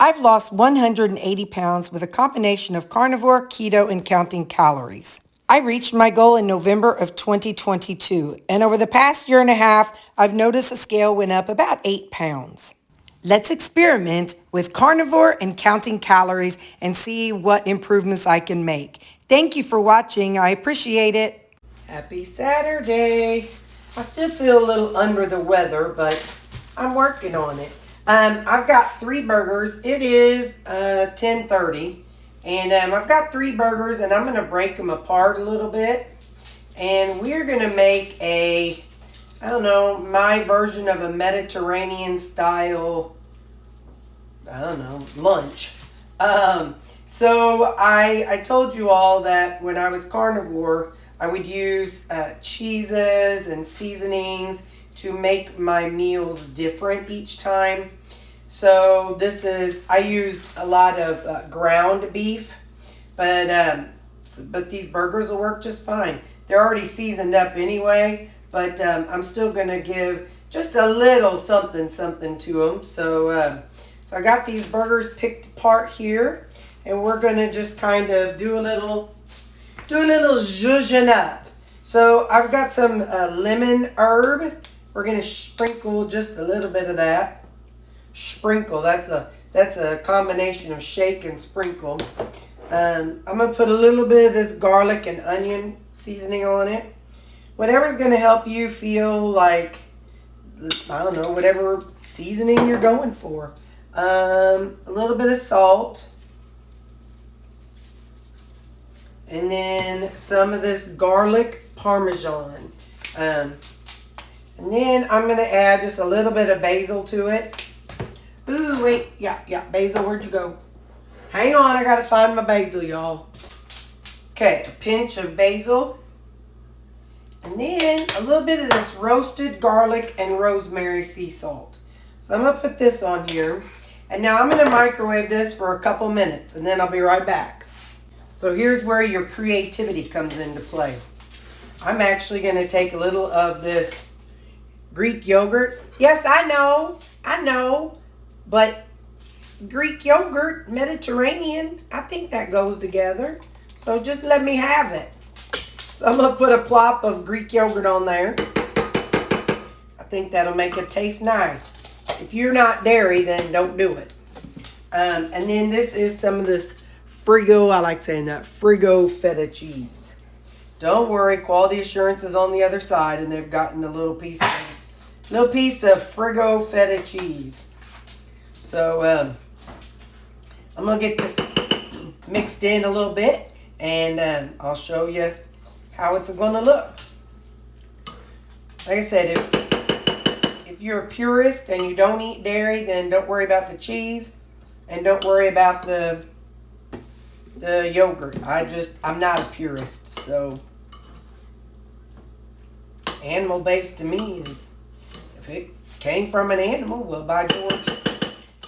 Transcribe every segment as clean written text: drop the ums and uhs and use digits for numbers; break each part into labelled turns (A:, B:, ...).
A: I've lost 180 pounds with a combination of carnivore, keto, and counting calories. I reached my goal in November of 2022, and over the past year and a half, I've noticed the scale went up about 8 pounds. Let's experiment with carnivore and counting calories and see what improvements I can make. Thank you for watching. I appreciate it. Happy Saturday. I still feel a little under the weather, but I'm working on it. I've got 3 burgers. It is 10:30, and I've got 3 burgers, and I'm going to break them apart a little bit, and we're going to make a, I don't know, my version of a Mediterranean style, I don't know, lunch. So I told you all that when I was carnivore, I would use cheeses and seasonings to make my meals different each time. So I used a lot of ground beef, but these burgers will work just fine. They're already seasoned up anyway, but I'm still gonna give just a little something to them. So I got these burgers picked apart here, and we're gonna just kind of do a little zhuzhing up. So I've got some lemon herb. We're going to sprinkle just a little bit of that. Sprinkle, that's a combination of shake and sprinkle. I'm going to put a little bit of this garlic and onion seasoning on it. Whatever's going to help you feel like, I don't know, whatever seasoning you're going for. A little bit of salt. And then some of this garlic parmesan. And then I'm going to add just a little bit of basil to it. Ooh, wait. Yeah. Basil, where'd you go? Hang on, I got to find my basil, y'all. Okay, a pinch of basil. And then a little bit of this roasted garlic and rosemary sea salt. So I'm going to put this on here. And now I'm going to microwave this for a couple minutes, and then I'll be right back. So here's where your creativity comes into play. I'm actually going to take a little of this Greek yogurt. Yes, I know, but Greek yogurt, Mediterranean, I think that goes together. So just let me have it. So I'm going to put a plop of Greek yogurt on there. I think that'll make it taste nice. If you're not dairy, then don't do it. And then this is some of this Frigo, I like saying that, Frigo feta cheese. Don't worry, quality assurance is on the other side, and they've gotten a little piece of Frigo feta cheese. So I'm going to get this mixed in a little bit, and I'll show you how it's going to look. Like I said, if you're a purist and you don't eat dairy, then don't worry about the cheese, and don't worry about the yogurt. I'm not a purist, so animal-based to me is, if it came from an animal, well, by George,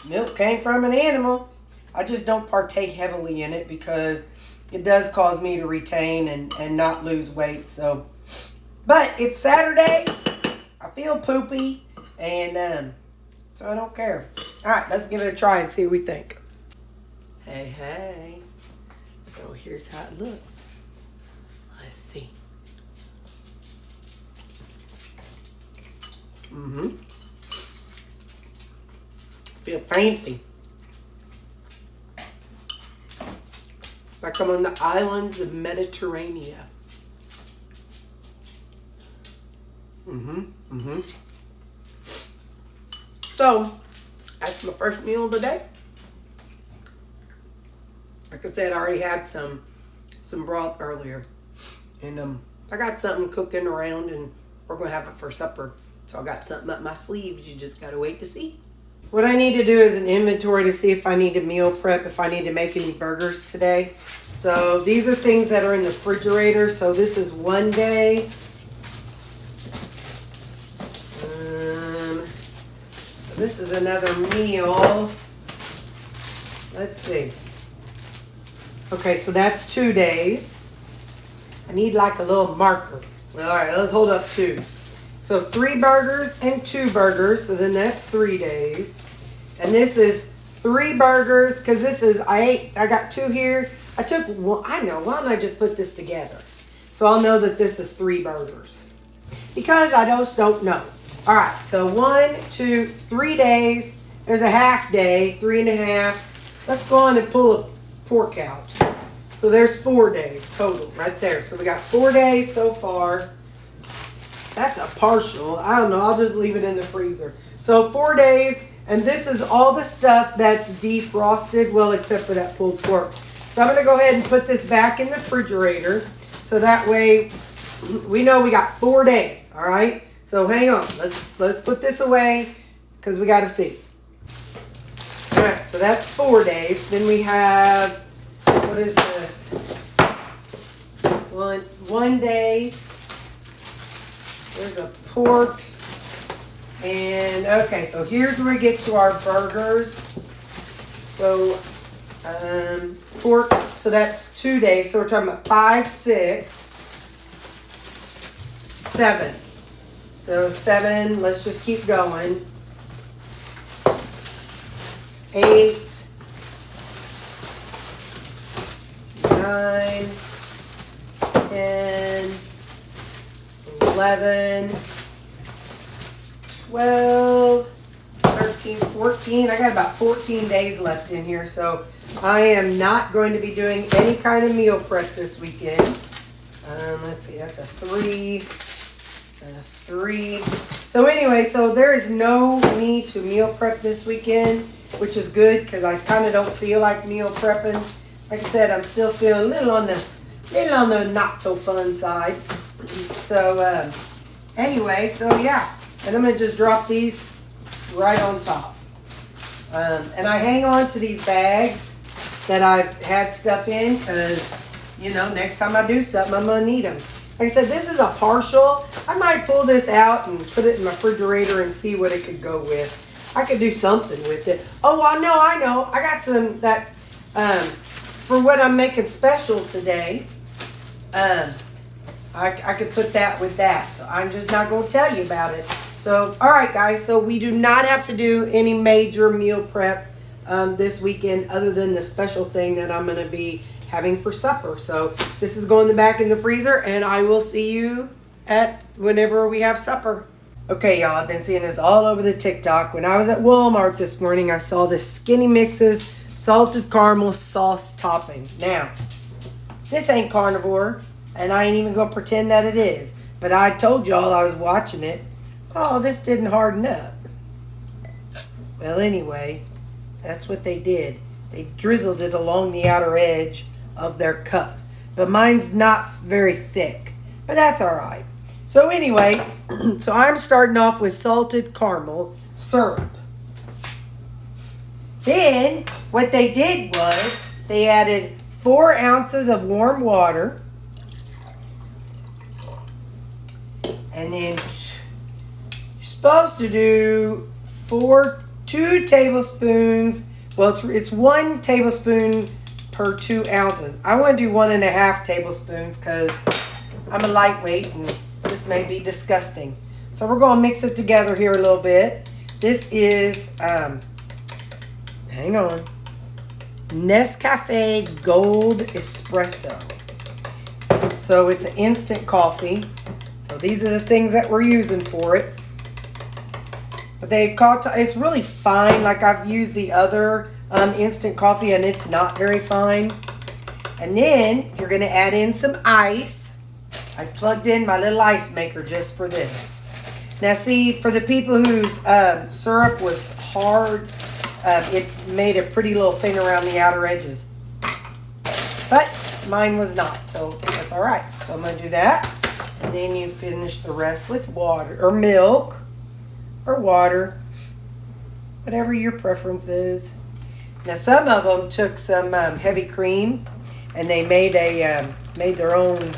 A: milk came from an animal. I just don't partake heavily in it because it does cause me to retain and not lose weight. So, but it's Saturday. I feel poopy, and so I don't care. All right, let's give it a try and see what we think. Hey. So here's how it looks. Let's see. Feel fancy. Like I'm on the islands of Mediterranean. So, that's my first meal of the day. Like I said, I already had some broth earlier. And I got something cooking around, and we're going to have it for supper. So I got something up my sleeves. You just got to wait to see. What I need to do is an inventory to see if I need to meal prep, if I need to make any burgers today. So these are things that are in the refrigerator. So this is one day. So this is another meal. Let's see. Okay, so that's 2 days. I need like a little marker. Well, all right, let's hold up 2. So 3 burgers and 2 burgers. So then that's 3 days. And this is 3 burgers, because this is, I got 2 here. I took one, I know, why don't I just put this together? So I'll know that this is 3 burgers. Because I just don't know. All right, so 1, 2, 3 days. There's a half day, 3.5. Let's go on and pull a pork out. So there's 4 days total right there. So we got 4 days so far. That's a partial. I don't know. I'll just leave it in the freezer. So 4 days. And this is all the stuff that's defrosted. Well, except for that pulled pork. So I'm going to go ahead and put this back in the refrigerator. So that way we know we got 4 days. All right. So hang on. Let's put this away because we got to see. All right. So that's 4 days. Then we have, what is this? One day. There's a pork. And okay, so here's where we get to our burgers. So pork, so that's 2 days. So we're talking about 5, 6, 7. So 7, let's just keep going. 8, 9, 10, 11, 12, 13, 14. I got about 14 days left in here, so I am not going to be doing any kind of meal prep this weekend. Let's see, that's a 3, 3. So anyway, so there is no need to meal prep this weekend, which is good because I kind of don't feel like meal prepping. Like I said, I'm still feeling a little on the not so fun side. So anyway, so yeah. And I'm going to just drop these right on top. And I hang on to these bags that I've had stuff in because, you know, next time I do something, I'm going to need them. Like I said, this is a partial. I might pull this out and put it in my refrigerator and see what it could go with. I could do something with it. Oh, I know. I got some that, for what I'm making special today. I could put that with that. So I'm just not going to tell you about it. So, all right, guys. So we do not have to do any major meal prep this weekend other than the special thing that I'm going to be having for supper. So this is going back in the freezer, and I will see you at whenever we have supper. Okay, y'all. I've been seeing this all over the TikTok. When I was at Walmart this morning, I saw this Skinny Mixes salted caramel sauce topping. Now, this ain't carnivore, and I ain't even going to pretend that it is. But I told y'all I was watching it. Oh, this didn't harden up. Well, anyway, that's what they did. They drizzled it along the outer edge of their cup. But mine's not very thick. But that's all right. So anyway, so I'm starting off with salted caramel syrup. Then, what they did was, they added 4 ounces of warm water. And then supposed to do 2 tablespoons. Well, it's 1 tablespoon per 2 ounces. I want to do 1.5 tablespoons because I'm a lightweight and this may be disgusting. So we're going to mix it together here a little bit. This is, hang on, Nescafe Gold Espresso. So it's an instant coffee. So these are the things that we're using for it. But it's really fine. Like I've used the other instant coffee and it's not very fine. And then you're going to add in some ice. I plugged in my little ice maker just for this. Now see, for the people whose syrup was hard, it made a pretty little thing around the outer edges. But mine was not, so that's all right. So I'm going to do that. And then you finish the rest with water or milk. Or water, whatever your preference is. Now some of them took some heavy cream, and they made their own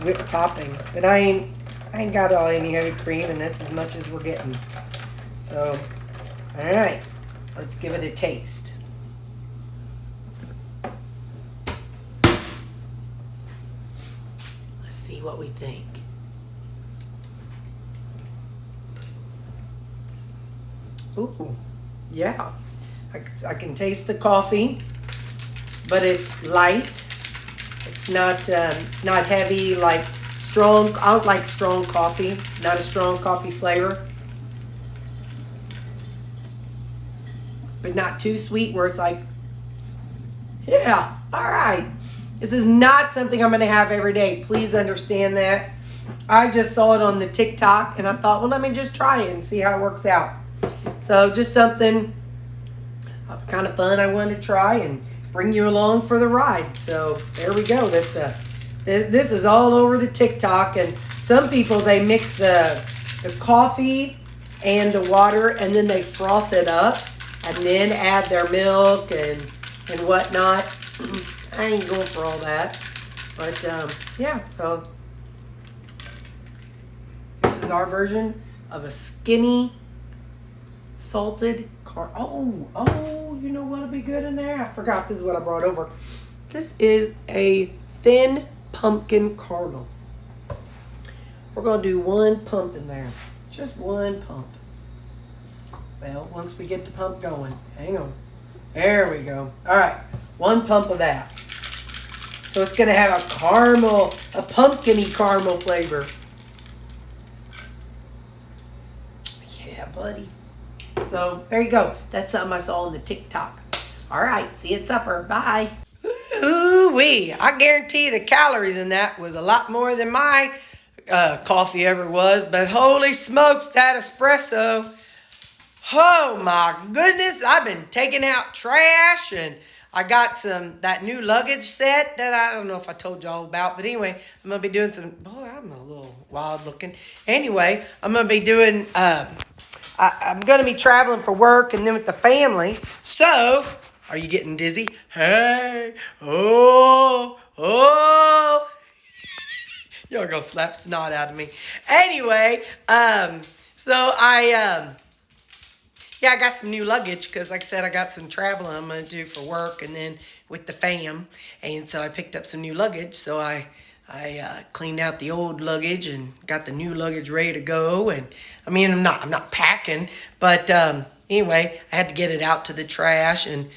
A: whipped topping. But I ain't got any heavy cream, and that's as much as we're getting. So, all right, let's give it a taste. Let's see what we think. Ooh, yeah. I can taste the coffee, but it's light. It's not heavy like strong. I don't like strong coffee. It's not a strong coffee flavor, but not too sweet where it's like, yeah, all right. This is not something I'm going to have every day. Please understand that. I just saw it on the TikTok and I thought, well, let me just try it and see how it works out. So just something kind of fun I wanted to try and bring you along for the ride. So there we go. This is all over the TikTok, and some people, they mix the coffee and the water and then they froth it up and then add their milk and whatnot. I ain't going for all that. But yeah, so this is our version of a skinny salted Oh, you know what'll be good in there? I forgot this is what I brought over. This is a thin pumpkin caramel. We're going to do one pump in there. Just one pump. Well, once we get the pump going. Hang on. There we go. All right. One pump of that. So it's going to have a pumpkin-y caramel flavor. Yeah, buddy. So there you go. That's something I saw on the TikTok. All right. See you at supper. Bye. Ooh-wee. I guarantee the calories in that was a lot more than my coffee ever was. But holy smokes, that espresso. Oh my goodness. I've been taking out trash, and I got that new luggage set that I don't know if I told y'all about. But anyway, I'm going to be doing boy, I'm a little wild looking. Anyway, I'm going to be doing, I'm going to be traveling for work and then with the family. So, are you getting dizzy? Hey, oh. Y'all gonna slap snot out of me. Anyway, so I got some new luggage because, like I said, I got some traveling I'm going to do for work and then with the fam. And so I picked up some new luggage. So I cleaned out the old luggage and got the new luggage ready to go. And I mean, I'm not packing, but anyway, I had to get it out to the trash. And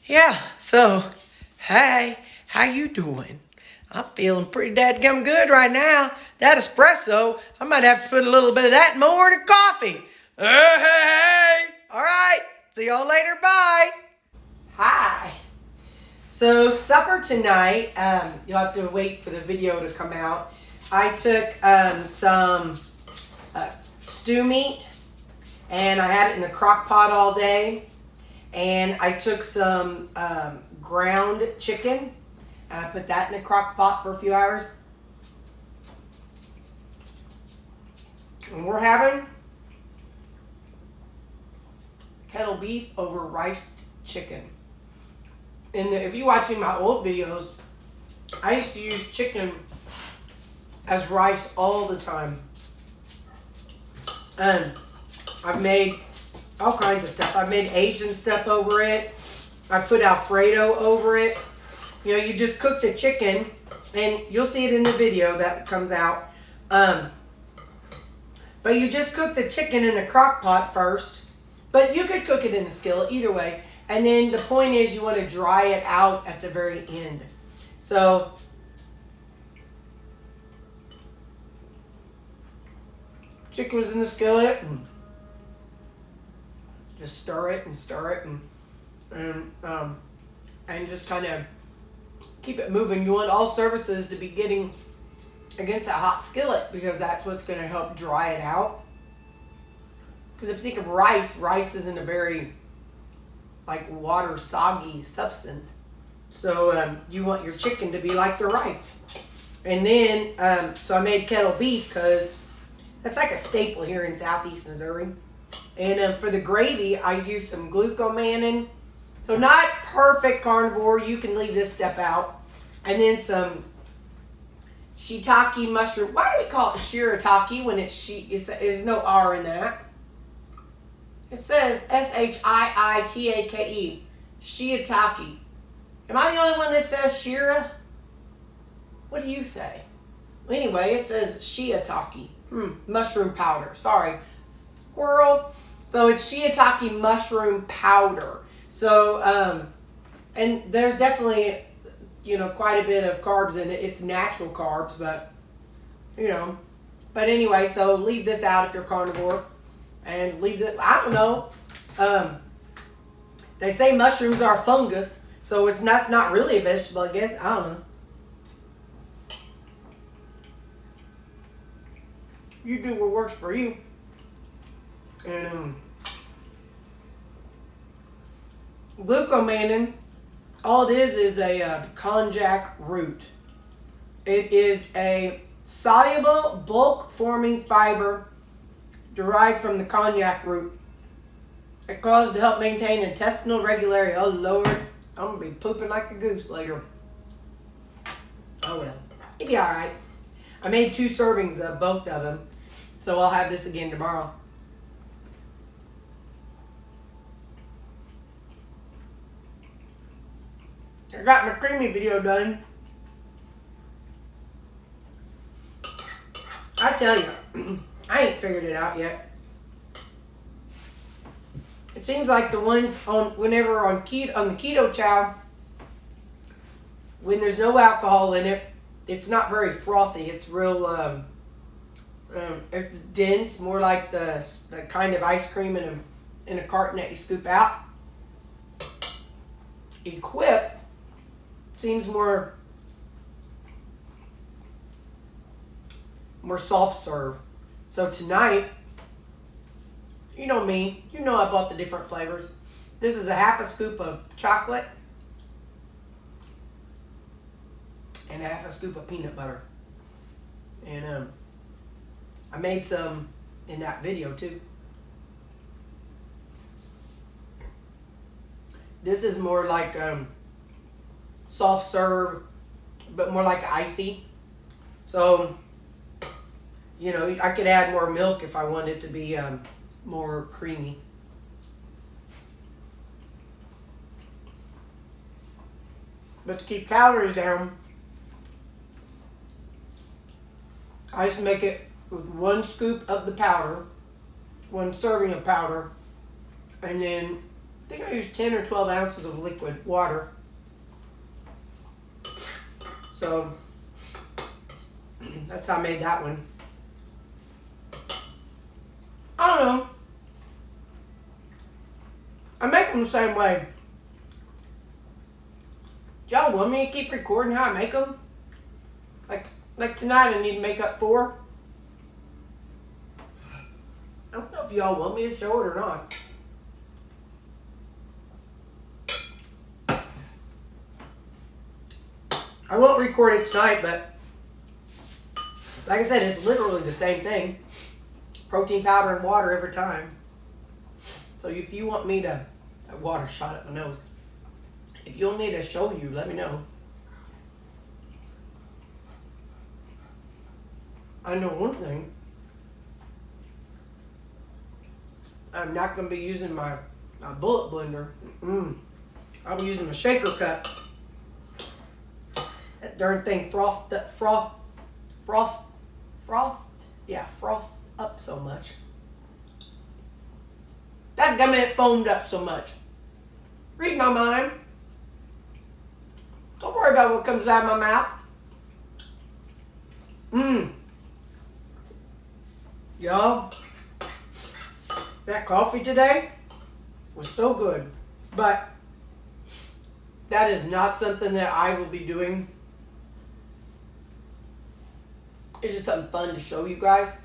A: yeah, so hey, how you doing? I'm feeling pretty dadgum good right now. That espresso, I might have to put a little bit of that more in coffee. Hey. All right. See y'all later. Bye. Hi. So supper tonight, you'll have to wait for the video to come out. I took some stew meat, and I had it in the crock pot all day. And I took some ground chicken, and I put that in the crock pot for a few hours. And we're having kettle beef over riced chicken. And if you're watching my old videos, I used to use chicken as rice all the time. And I've made all kinds of stuff. I've made Asian stuff over it. I put Alfredo over it. You know, you just cook the chicken, and you'll see it in the video that comes out. But you just cook the chicken in the crock pot first. But you could cook it in a skillet, either way. And then the point is you want to dry it out at the very end. So, chicken was in the skillet. And just stir it and just kind of keep it moving. You want all surfaces to be getting against that hot skillet because that's what's going to help dry it out. Because if you think of rice isn't a very water soggy substance. So you want your chicken to be like the rice. And then, so I made kettle beef because that's like a staple here in Southeast Missouri. And for the gravy, I used some glucomannan. So not perfect carnivore. You can leave this step out. And then some shiitake mushroom. Why do we call it shiratake when there's no R in that? It says Shiitake. Shiitake. Am I the only one that says shira? What do you say? Well, anyway, it says shiitake. Mushroom powder. Sorry. Squirrel. So it's shiitake mushroom powder. So, and there's definitely, quite a bit of carbs in it. It's natural carbs, but, But anyway, so leave this out if you're carnivore. And leave it, I don't know. They say mushrooms are fungus, so it's not really a vegetable, I guess. I don't know. You do what works for you. And glucomannan, all it is a konjac root. It is a soluble bulk forming fiber derived from the konjac root. It caused to help maintain intestinal regularity. Oh Lord, I'm gonna be pooping like a goose later. Oh well, it'll be alright. I made 2 servings of both of them, so I'll have this again tomorrow. I got my creamy video done. I tell you, I ain't figured it out yet. It seems like the ones on the keto chow, when there's no alcohol in it, it's not very frothy. It's real, it's dense, more like the kind of ice cream in a carton that you scoop out. Equip seems more soft serve. So tonight, you know me, I bought the different flavors. This is a half a scoop of chocolate and a half a scoop of peanut butter. And I made some in that video too. This is more like soft serve, but more like icy. So, I could add more milk if I wanted it to be more creamy. But to keep calories down, I just make it with 1 scoop of the powder, 1 serving of powder, and then I think I use 10 or 12 ounces of liquid water. So that's how I made that one. I don't know. I make them the same way. Y'all want me to keep recording how I make them? Like tonight I need to make up 4. I don't know if y'all want me to show it or not. I won't record it tonight, but like I said, it's literally the same thing. Protein powder and water every time. So if you want me to, that water shot up my nose. If you want me to show you, let me know. I know one thing. I'm not going to be using my bullet blender. I'll be using my shaker cup. That darn thing frothed up so much. That gum it foamed up so much. Read my mind. Don't worry about what comes out of my mouth. Y'all, that coffee today was so good. But that is not something that I will be doing. It's just something fun to show you guys.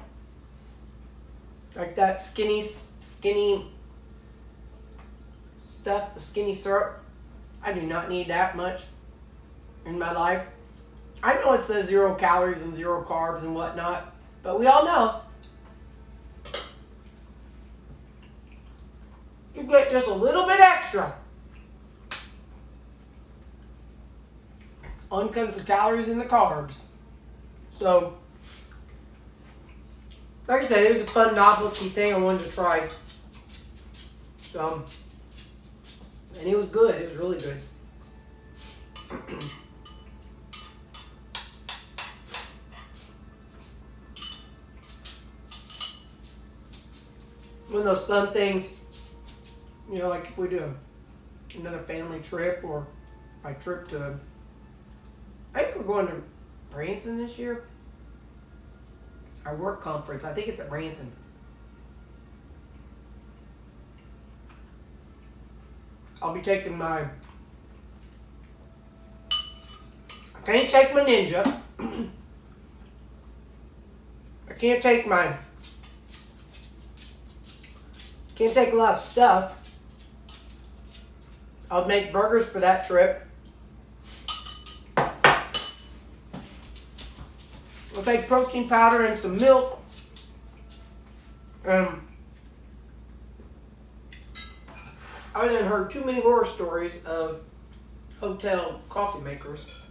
A: Like that skinny stuff, the skinny syrup. I do not need that much in my life. I know it says 0 calories and 0 carbs and whatnot, but we all know you get just a little bit extra. On comes the calories and the carbs. So, like I said, it was a fun novelty thing I wanted to try. So, and it was good. It was really good. One of those fun things, like if we do another family trip or my trip to, I think we're going to Branson this year. Our work conference, I think it's at Branson. I'll be taking my, I can't take my Ninja. I can't take a lot of stuff. I'll make burgers for that trip. I'll take protein powder and some milk. I done heard too many horror stories of hotel coffee makers.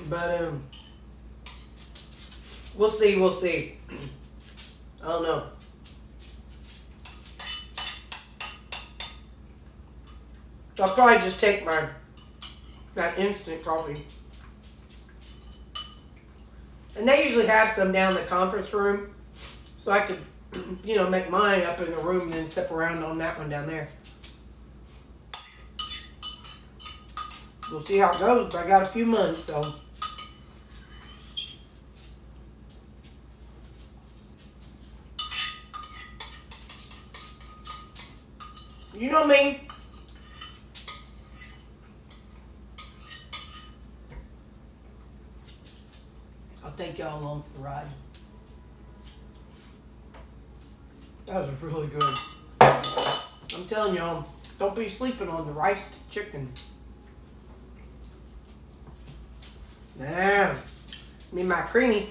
A: But we'll see. I don't know. So I'll probably just take that instant coffee. And they usually have some down in the conference room. So I could, make mine up in the room and then sip around on that one down there. We'll see how it goes, but I got a few months, so. You know me. I'll take y'all along for the ride. That was really good. I'm telling y'all, don't be sleeping on the riced chicken. Nah, me and my creamy.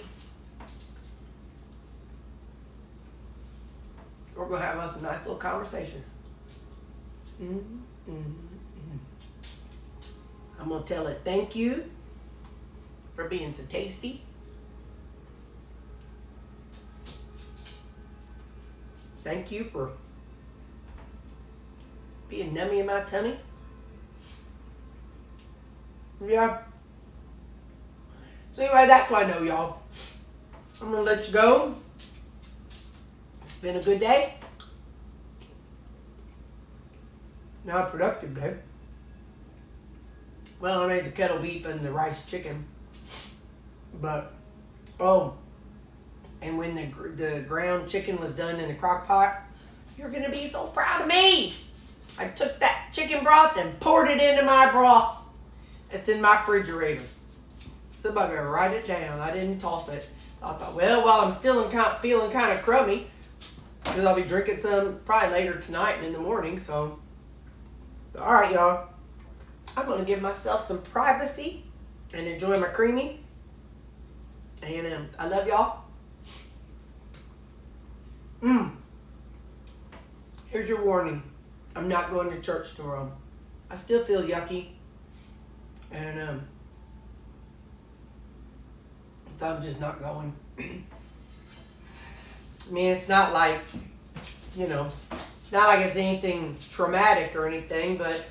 A: We're gonna have us a nice little conversation. I'm gonna tell it thank you for being so tasty. Thank you for being nummy in my tummy. Yeah. So anyway, that's what I know, y'all. I'm gonna let you go. It's been a good day. Not a productive day. Well, I made the kettle beef and the rice chicken. But, and when the ground chicken was done in the crock pot, you're going to be so proud of me. I took that chicken broth and poured it into my broth. It's in my refrigerator. Somebody better write it down. I didn't toss it. I thought, well, while I'm still feeling kind of crummy, because I'll be drinking some probably later tonight and in the morning, so. All right, y'all. I'm going to give myself some privacy and enjoy my creamy. And I love y'all. Here's your warning. I'm not going to church tomorrow. I still feel yucky. And so I'm just not going. I mean, it's not like, it's not like it's anything traumatic or anything, but,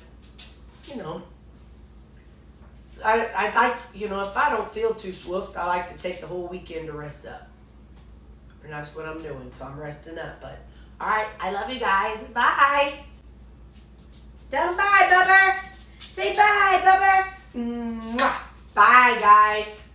A: I like, if I don't feel too swift, I like to take the whole weekend to rest up. And that's what I'm doing, so I'm resting up. But, all right, I love you guys. Bye. Tell them bye, Bubber. Say bye, Bubber. Mwah. Bye, guys.